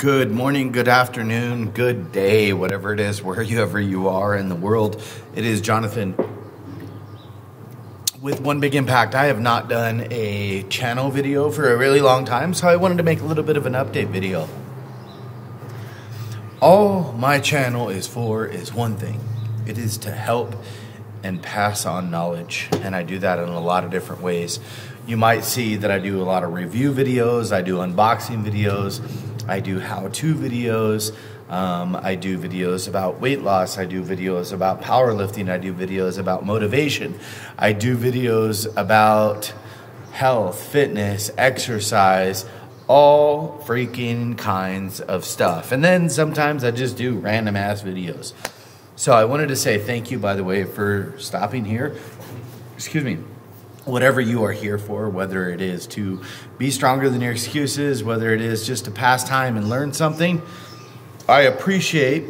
Good morning, good afternoon, good day, whatever it is, wherever you are in the world. It is Jonathan with One Big Impact. I have not done a channel video for a really long time, so I wanted to make a little bit of an update video. All my channel is for is one thing. It is to help and pass on knowledge, and I do that in a lot of different ways. You might see that I do a lot of review videos, I do unboxing videos, I do how-to videos, I do videos about weight loss, I do videos about powerlifting, I do videos about motivation, I do videos about health, fitness, exercise, all freaking kinds of stuff. And then sometimes I just do random ass videos. So I wanted to say thank you, by the way, for stopping here. Excuse me. Whatever you are here for, whether it is to be stronger than your excuses, whether it is just to pass time and learn something, I appreciate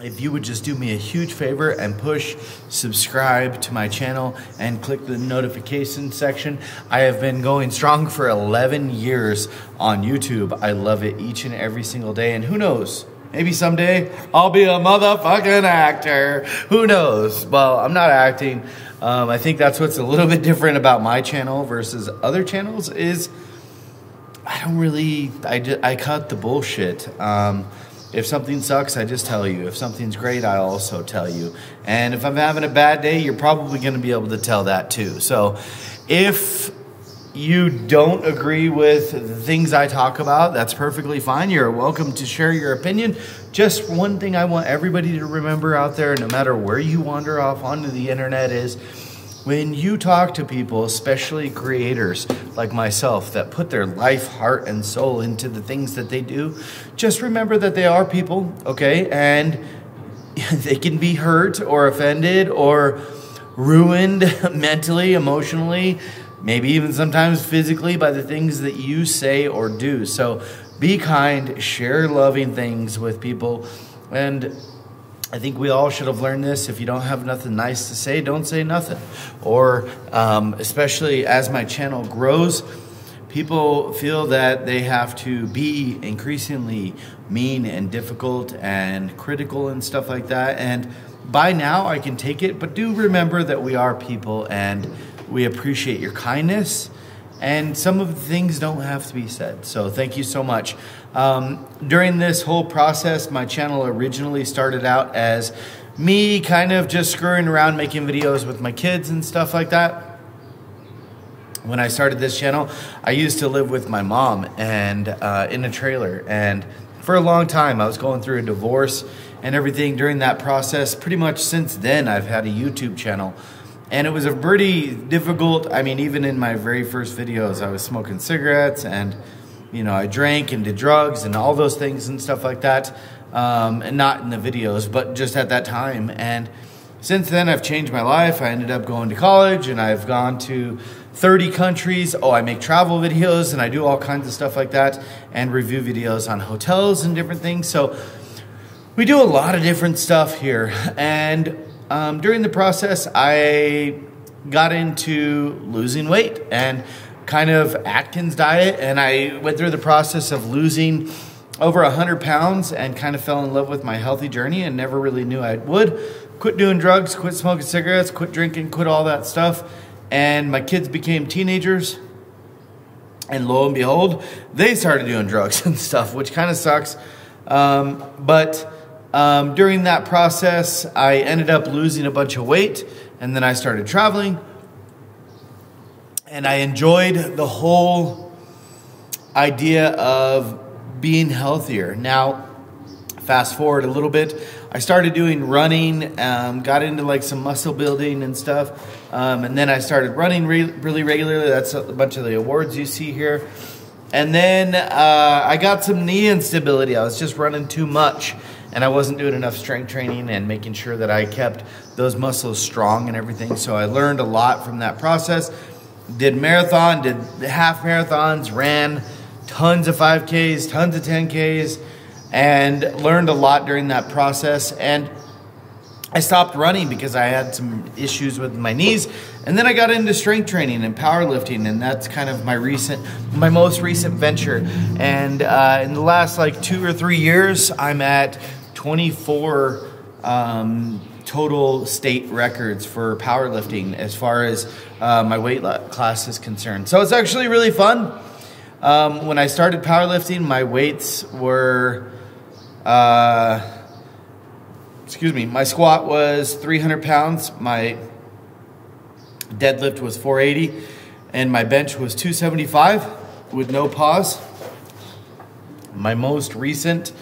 if you would just do me a huge favor and push subscribe to my channel and click the notification section. I have been going strong for 11 years on YouTube. I love it each and every single day, and who knows? Maybe someday I'll be a motherfucking actor. Who knows? Well, I'm not acting. I think that's what's a little bit different about my channel versus other channels is I cut the bullshit. If something sucks, I just tell you. If something's great, I also tell you. And if I'm having a bad day, you're probably going to be able to tell that too. So if you don't agree with the things I talk about, that's perfectly fine. You're welcome to share your opinion. Just one thing I want everybody to remember out there, no matter where you wander off onto the internet, is when you talk to people, especially creators like myself that put their life, heart, and soul into the things that they do, just remember that they are people, okay? And they can be hurt or offended or ruined mentally, emotionally, maybe even sometimes physically by the things that you say or do. So be kind, share loving things with people. And I think we all should have learned this. If you don't have nothing nice to say, don't say nothing. Or especially as my channel grows, people feel that they have to be increasingly mean and difficult and critical and stuff like that. And by now I can take it, but do remember that we are people and we appreciate your kindness, and some of the things don't have to be said. So thank you so much. During this whole process, my channel originally started out as me kind of just screwing around making videos with my kids and stuff like that. When I started this channel, I used to live with my mom and in a trailer, and for a long time I was going through a divorce and everything. During that process, pretty much since then, I've had a YouTube channel. And it was a pretty difficult, I mean, even in my very first videos, I was smoking cigarettes and, you know, I drank and did drugs and all those things and stuff like that. And not in the videos, but just at that time. And since then, I've changed my life. I ended up going to college and I've gone to 30 countries. Oh, I make travel videos and I do all kinds of stuff like that and review videos on hotels and different things. So we do a lot of different stuff here. And during the process, I got into losing weight and kind of Atkins diet, and I went through the process of losing over 100 pounds and kind of fell in love with my healthy journey and never really knew I would. Quit doing drugs, quit smoking cigarettes, quit drinking, quit all that stuff, and my kids became teenagers, and lo and behold, they started doing drugs and stuff, which kind of sucks, during that process, I ended up losing a bunch of weight, and then I started traveling, and I enjoyed the whole idea of being healthier. Now, fast forward a little bit, I started doing running, got into like some muscle building and stuff, and then I started running really regularly. That's a bunch of the awards you see here. And then I got some knee instability. I was just running too much. And I wasn't doing enough strength training and making sure that I kept those muscles strong and everything. So I learned a lot from that process. Did marathon, did half marathons, ran tons of 5Ks, tons of 10Ks, and learned a lot during that process. And I stopped running because I had some issues with my knees, and then I got into strength training and powerlifting, and that's kind of my most recent venture. And in the last like 2 or 3 years, I'm at 24 total state records for powerlifting as far as my weight class is concerned. So it's actually really fun. When I started powerlifting, my weights were, my squat was 300 pounds, my deadlift was 480, and my bench was 275 with no pause. My most recent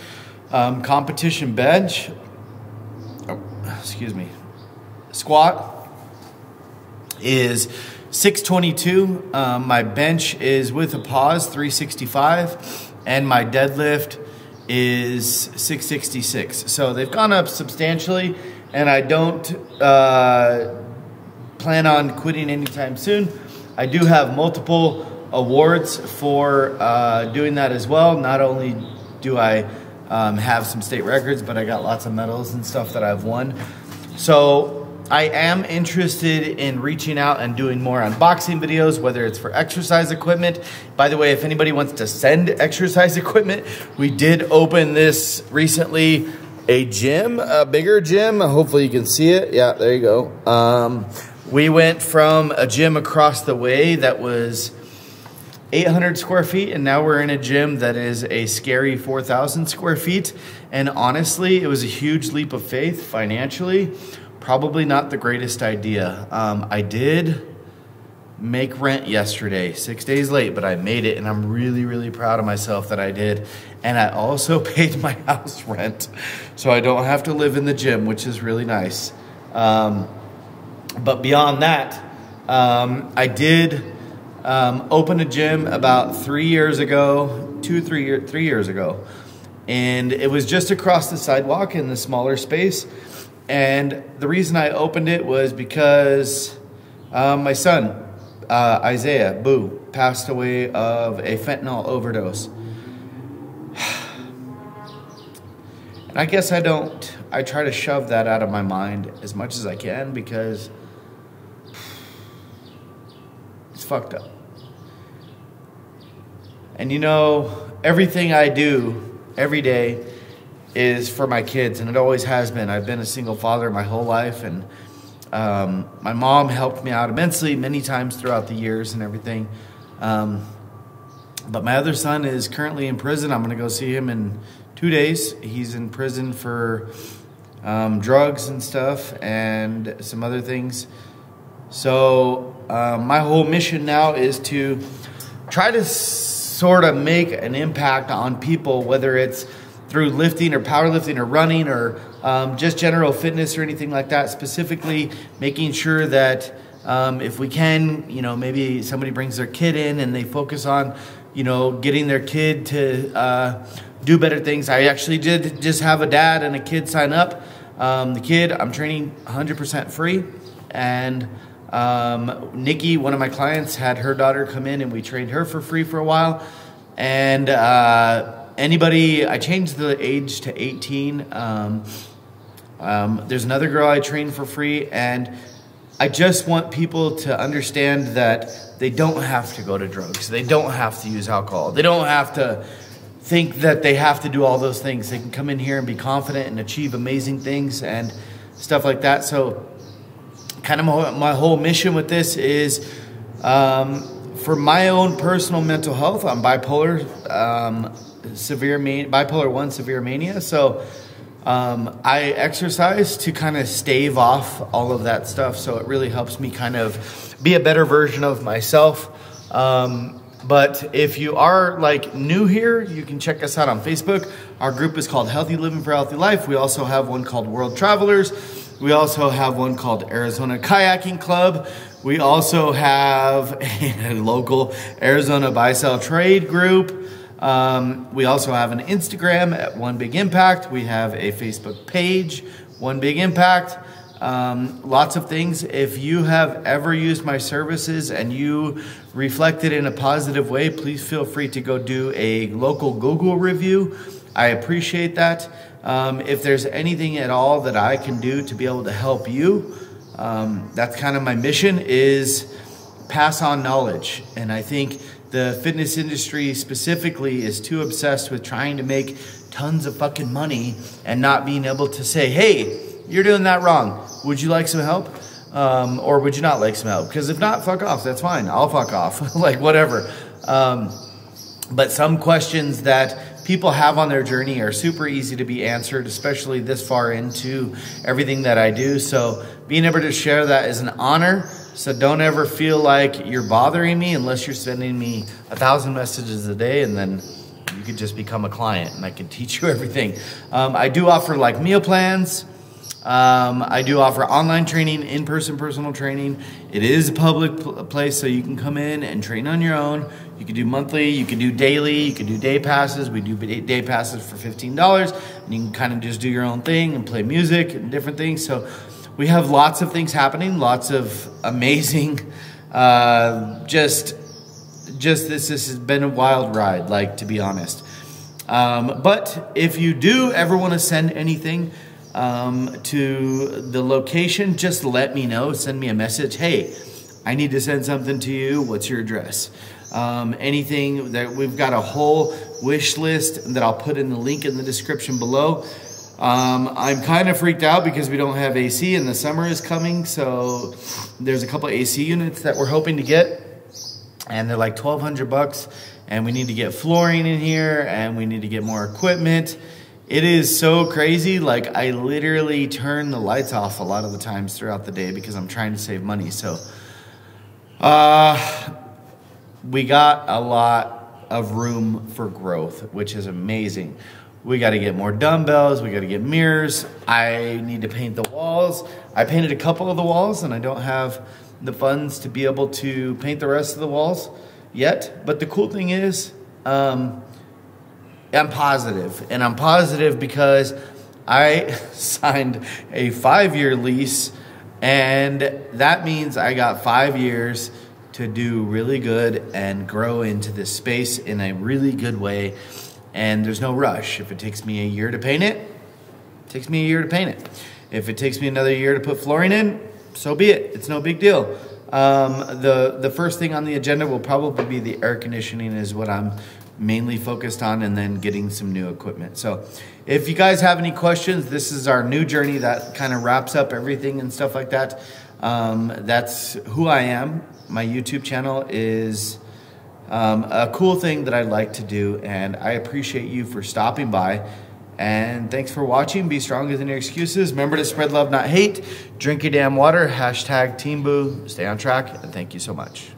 competition bench, squat is 622. My bench is with a pause 365, and my deadlift is 666. So they've gone up substantially, and I don't plan on quitting anytime soon. I do have multiple awards for doing that as well. Not only do I have some state records, but I got lots of medals and stuff that I've won. So I am interested in reaching out and doing more unboxing videos, whether it's for exercise equipment. By the way, if anybody wants to send exercise equipment, we did open this recently, a gym, a bigger gym. Hopefully you can see it. Yeah, there you go. We went from a gym across the way that was 800 square feet, and now we're in a gym that is a scary 4,000 square feet. And honestly, it was a huge leap of faith financially. Probably not the greatest idea. I did make rent yesterday, 6 days late, but I made it, and I'm really, really proud of myself that I did. And I also paid my house rent, so I don't have to live in the gym, which is really nice. But beyond that, I did open a gym about 3 years ago, 3 years ago. And it was just across the sidewalk in the smaller space. And the reason I opened it was because my son, Isaiah, Boo, passed away of a fentanyl overdose. And I guess I try to shove that out of my mind as much as I can because it's fucked up. And you know, everything I do every day is for my kids, and it always has been. I've been a single father my whole life, and my mom helped me out immensely many times throughout the years and everything. But my other son is currently in prison. I'm going to go see him in 2 days. He's in prison for drugs and stuff and some other things. So my whole mission now is to try to sort of make an impact on people, whether it's through lifting or powerlifting or running or just general fitness or anything like that, specifically making sure that if we can, you know, maybe somebody brings their kid in and they focus on, you know, getting their kid to do better things. I actually did just have a dad and a kid sign up. The kid, I'm training 100% free. And Nikki, one of my clients, had her daughter come in and we trained her for free for a while. And I changed the age to 18. There's another girl I train for free, and I just want people to understand that they don't have to go to drugs. They don't have to use alcohol. They don't have to think that they have to do all those things. They can come in here and be confident and achieve amazing things and stuff like that. So kind of my whole mission with this is for my own personal mental health. I'm bipolar, bipolar 1 severe mania. So I exercise to kind of stave off all of that stuff. So it really helps me kind of be a better version of myself. But if you are like new here, you can check us out on Facebook. Our group is called Healthy Living for Healthy Life. We also have one called World Travelers. We also have one called Arizona Kayaking Club. We also have a local Arizona Buy-Sell Trade group. We also have an Instagram at One Big Impact. We have a Facebook page, One Big Impact. Lots of things. If you have ever used my services and you reflected in a positive way, please feel free to go do a local Google review. I appreciate that. If there's anything at all that I can do to be able to help you, that's kind of my mission, is pass on knowledge. And I think the fitness industry specifically is too obsessed with trying to make tons of fucking money and not being able to say, hey, you're doing that wrong. Would you like some help? Or would you not like some help? Because if not, fuck off. That's fine. I'll fuck off. Like, whatever. But some questions that people have on their journey are super easy to be answered, especially this far into everything that I do. So being able to share that is an honor. So don't ever feel like you're bothering me unless you're sending me 1,000 messages a day, and then you could just become a client and I can teach you everything. I do offer like meal plans. I do offer online training, in-person personal training. It is a public place, so you can come in and train on your own. You can do monthly, you can do daily, you can do day passes. We do day passes for $15, and you can kind of just do your own thing and play music and different things. So we have lots of things happening, lots of amazing, this has been a wild ride, like, to be honest. But if you do ever want to send anything to the location, just let me know. Send me a message. Hey, I need to send something to you. What's your address? Anything that we've got a whole wish list that I'll put in the link in the description below. I'm kind of freaked out because we don't have AC and the summer is coming. So there's a couple AC units that we're hoping to get, and they're like $1,200, and we need to get flooring in here, and we need to get more equipment. It is so crazy. Like, I literally turn the lights off a lot of the times throughout the day because I'm trying to save money. So we got a lot of room for growth, which is amazing. We got to get more dumbbells. We got to get mirrors. I need to paint the walls. I painted a couple of the walls, and I don't have the funds to be able to paint the rest of the walls yet. But the cool thing is, I'm positive. And I'm positive because I signed a 5-year lease, and that means I got 5 years to do really good and grow into this space in a really good way. And there's no rush. If it takes me a year to paint it, it takes me a year to paint it. If it takes me another year to put flooring in, so be it. It's no big deal. The first thing on the agenda will probably be the air conditioning, is what I'm mainly focused on, and then getting some new equipment. So if you guys have any questions, this is our new journey that kind of wraps up everything and stuff like that. That's who I am. My YouTube channel is a cool thing that I like to do, and I appreciate you for stopping by. And thanks for watching. Be stronger than your excuses. Remember to spread love, not hate. Drink your damn water. #TeamBoo. Stay on track, and thank you so much.